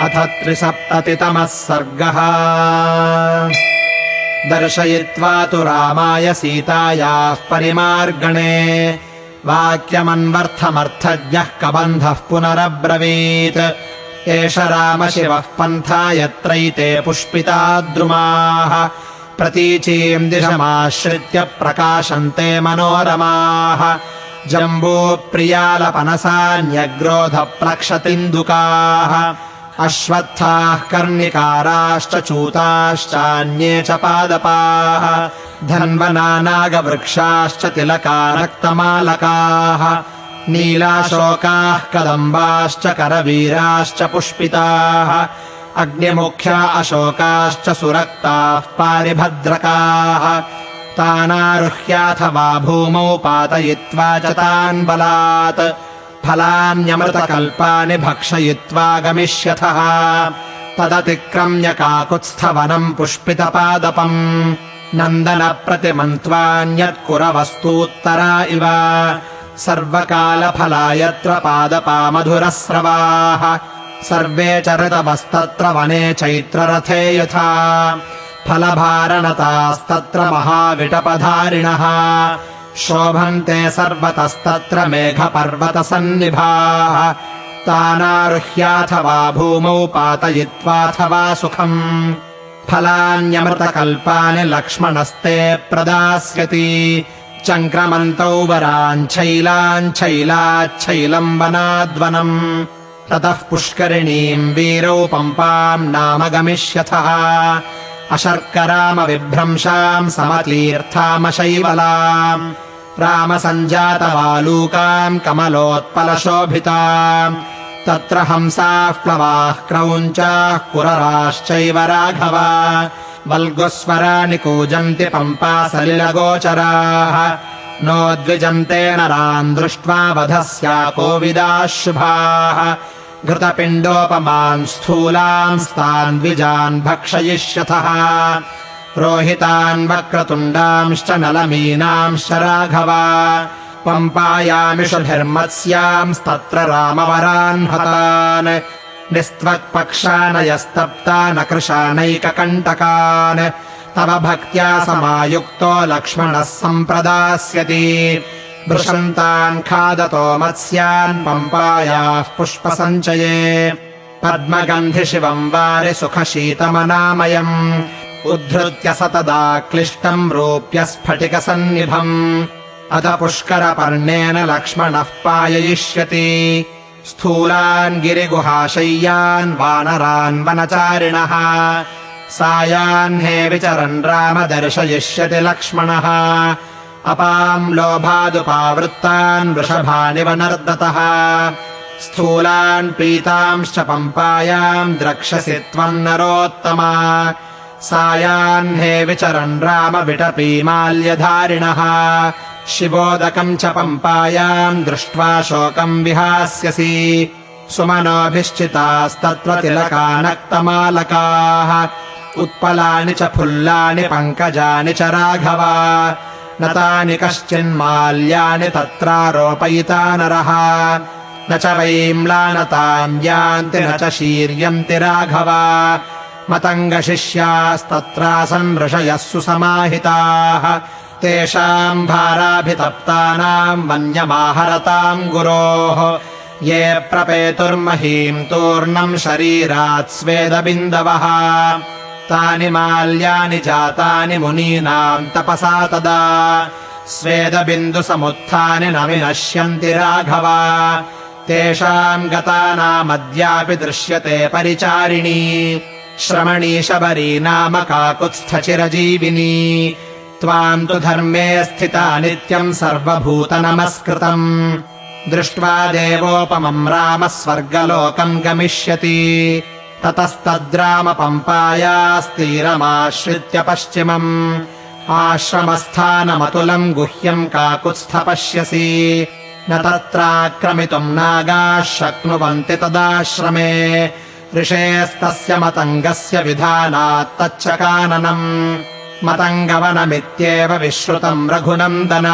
अथ 370तमः सर्गः। दर्शयित्वा तु रामाय सीतायाः परिमार्गणे वाक्यमन्वर्थमर्थज्ञः कबन्धः पुनरब्रवीत्। एष रामशिवः पन्था यत्रैते पुष्पिता द्रुमाः प्रतीचीम् दिशमाश्रित्य प्रकाशन्ते मनोरमाः। जम्बूप्रियालपनसान्यग्रोधप्लक्षतिन्दुकाः अश्वत्थाः कर्णिकाराश्च चूताश्चान्ये च पादपाः। धन्वनानागवृक्षाश्च तिलका रक्तमालकाः नीलाशोकाः कदम्बाश्च करवीराश्च पुष्पिताः। अग्निमुख्या अशोकाश्च सुरक्ताः पारिभद्रकाः तानारुह्याथवा भूमौ पातयित्वा च तान् बलात् फलान्यमृतकल्पानि भक्षयित्वा गमिष्यथः। तदतिक्रम्य काकुत्स्थवनम् पुष्पितपादपम् नन्दनप्रतिमन्त्वान्यत्कुरवस्तूत्तरा इव। सर्वकालफला यत्र पादपा मधुरस्रवाः सर्वे च ऋतवस्तत्र वने चैत्ररथे यथा। फलभारणतास्तत्र महाविटपधारिणः शोभन्ते सर्वतस्तत्र मेघपर्वतसन्निभाः। तानारुह्याथवा भूमौ पातयित्वाथवा सुखम् फलान्यमृतकल्पानि लक्ष्मणस्ते प्रदास्यति। चङ्क्रमन्तौ वराञ्छैलाञ्छैलाच्छैलम् वनाद्वनम् ततः पुष्करिणीम् वीरौ पम्पाम् नाम गमिष्यथः। अशर्करामविभ्रंशाम् समतीर्थामशैवलाम् रामसञ्जातवालूकाम् कमलोत्पलशोभिताम्। तत्र हंसाः प्लवाः क्रौञ्चाः कुरराश्चैव राघव वल्गुस्वराणि कूजन्ति पम्पा सलिलगोचराः। नोद्विजन्ते नरान् दृष्ट्वा वधस्या कोविदाः शुभाः। घृतपिण्डोपमान् स्थूलान् स्तान् द्विजान् भक्षयिष्यथः। रोहितान् वक्रतुण्डांश्च नलमीनांश्च राघव पम्पायामिषुभिर्मत्स्यांस्तत्र रामवरान् हतान्। निस्त्वक्पक्षानयस्तप्तान् कृशानैककण्टकान् तव भक्त्या समायुक्तो लक्ष्मणः सम्प्रदास्यति। वृषन्तान् खादतो मत्स्यान् पम्पायाः पुष्पसञ्चये पद्मगन्धिशिवम् वारि सुखशीतमनामयम् उद्धृत्य सतदा क्लिष्टम् रूप्य स्फटिकसन्निभम्। अथ पुष्करपर्णेन लक्ष्मणः पाययिष्यति स्थूलान् गिरिगुहाशय्यान् वानरान् वनचारिणः। सायाह्ने विचरन् राम दर्शयिष्यति लक्ष्मणः। अपाम् लोभादुपावृत्तान् वृषभानि वनर्दतः। स्थूलान् पीतांश्च पम्पायाम् द्रक्ष्यसि त्वम् नरोत्तमा। सायाह्ने विचरन् राम विटपीमाल्यधारिणः। शिवोदकम् च पम्पायाम् दृष्ट्वा शोकम् विहास्यसि। सुमनोभिश्चितास्तत्र तिलकानक्तमालकाः उत्पलानि च फुल्लानि पङ्कजानि च राघव न तानि कश्चिन्माल्यानि तत्रारोपयिता नरः। न च वैम्लानताम् यान्ति न च शीर्यन्ति राघव। मतङ्गशिष्यास्तत्रासन् ऋषयः सुसमाहिताः तेषाम् भाराभितप्तानाम् वन्यमाहरताम् गुरोः। ये प्रपेतुर्महीम् तूर्णम् शरीरात् स्वेदबिन्दवः तानि माल्यानि जातानि मुनीनाम् तपसा तदा। स्वेदबिन्दुसमुत्थानि न विनश्यन्ति राघव तेषाम् गतानामद्यापि दृश्यते परिचारिणी। श्रमणी शबरी नाम काकुत्स्थचिरजीविनी। त्वाम् तु धर्मे स्थिता नित्यम् सर्वभूतनमस्कृतम्। दृष्ट्वा देवोपमम् रामः स्वर्गलोकम् गमिष्यति। ततस्तद्राम पम्पायास्तीरमाश्रित्य पश्चिमम् आश्रमस्थानमतुलम् गुह्यम् काकुत्स्थ पश्यसि। न तत्राक्रमितुम् नागाः शक्नुवन्ति तदाश्रमे। ऋषेस्तस्य मतङ्गस्य विधानात् तच्च काननम्। मतङ्गवनमित्येव विश्रुतम् रघुनन्दन।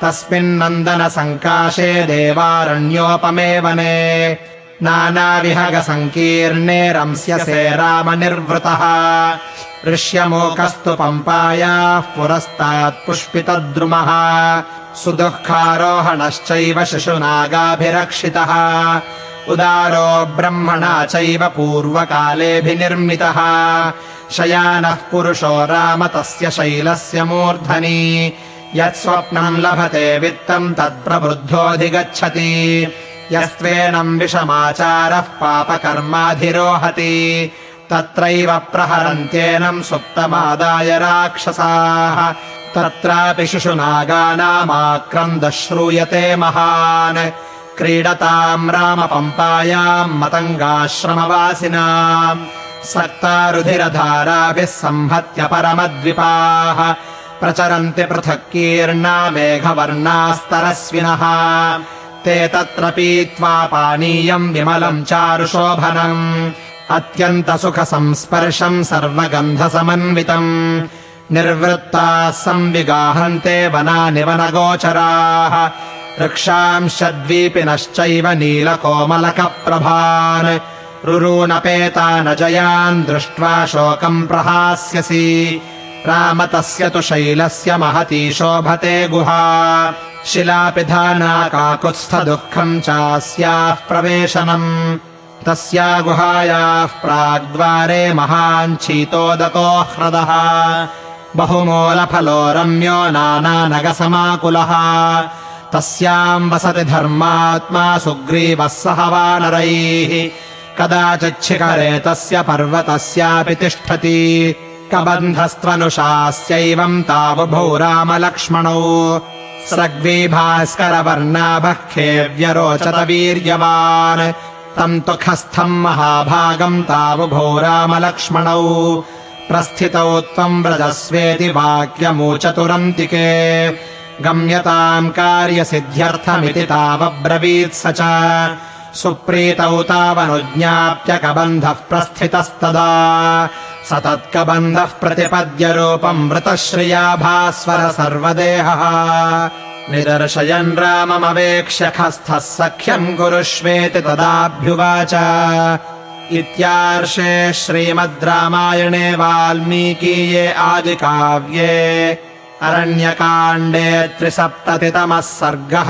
तस्मिन्नन्दनसङ्काशे देवारण्योपमे वने नानाविहगसङ्कीर्णे रंस्यसे रामनिर्वृतः ऋष्यमूकस्तु पम्पायाः पुरस्तात्पुष्पितद्रुमः सुदुःखारोहणश्चैव शिशुनागाभिरक्षितः उदारो ब्रह्मणा चैव पूर्वकालेऽभिनिर्मितः शयानः पुरुषो राम तस्य शैलस्य मूर्धनि यत्स्वप्नम् लभते वित्तम् तत्प्रवृद्धोऽधिगच्छति यस्त्वेनम् विषमाचारः पापकर्माधिरोहति तत्रैव प्रहरन्त्येनम् सुप्तमादाय राक्षसाः तत्रापि शिशुनागानामाक्रन्दः श्रूयते महान् क्रीडताम् रामपम्पायाम् मतङ्गाश्रमवासिनाम् सक्ता रुधिरधाराभिः संहत्य परमद्विपाः प्रचरन्ति पृथक्कीर्णा मेघवर्णास्तरस्विनः ते तत्र पीत्वा पानीयम् विमलम् चारुशोभनम् अत्यन्तसुखसंस्पर्शम् सर्वगन्धसमन्वितम् निर्वृत्ताः संविगाहन्ते वनानि वनगोचराः वृक्षांशद्वीपिनश्चैव नीलकोमलकप्रभान् रुरूनपेतानजयान् दृष्ट्वा शोकम् प्रहास्यसि राम तस्य तु शैलस्य महती शोभते गुहा शिलापिधाना काकुत्स्थदुःखम् चास्याः प्रवेशनम् तस्या गुहायाः प्राग्द्वारे महान् चीतोदको ह्रदः बहुमूलफलो रम्यो नानानगसमाकुलः तस्याम् वसति धर्मात्मा सुग्रीवः सह वानरैः कदाचिच्छिखरे तस्य पर्वतस्यापि तिष्ठति कबन्धस्त्वनुशास्यैवम् तावुभौ रामलक्ष्मणौ स्रग्वीभास्करवर्णाभः खेव्यरोचत वीर्यवान् तम् तु खस्थम् महाभागम् तावुभौ रामलक्ष्मणौ प्रस्थितौ त्वम् व्रजस्वेति वाक्यमूचतुरन्तिके गम्यताम् कार्यसिद्ध्यर्थमिति तावब्रवीत् स च सुप्रीतौ तावनुज्ञाप्य कबन्धः प्रस्थितस्तदा स तत्कबन्धः प्रतिपद्य रूपम् वृतश्रिया भास्वर सर्वदेहः निदर्शयन् राममवेक्ष्य खस्थः सख्यम् कुरुष्वेति तदाभ्युवाच इत्यार्षे श्रीमद् रामायणे वाल्मीकीये आदिकाव्ये अरण्यकाण्डे 370तमः सर्गः।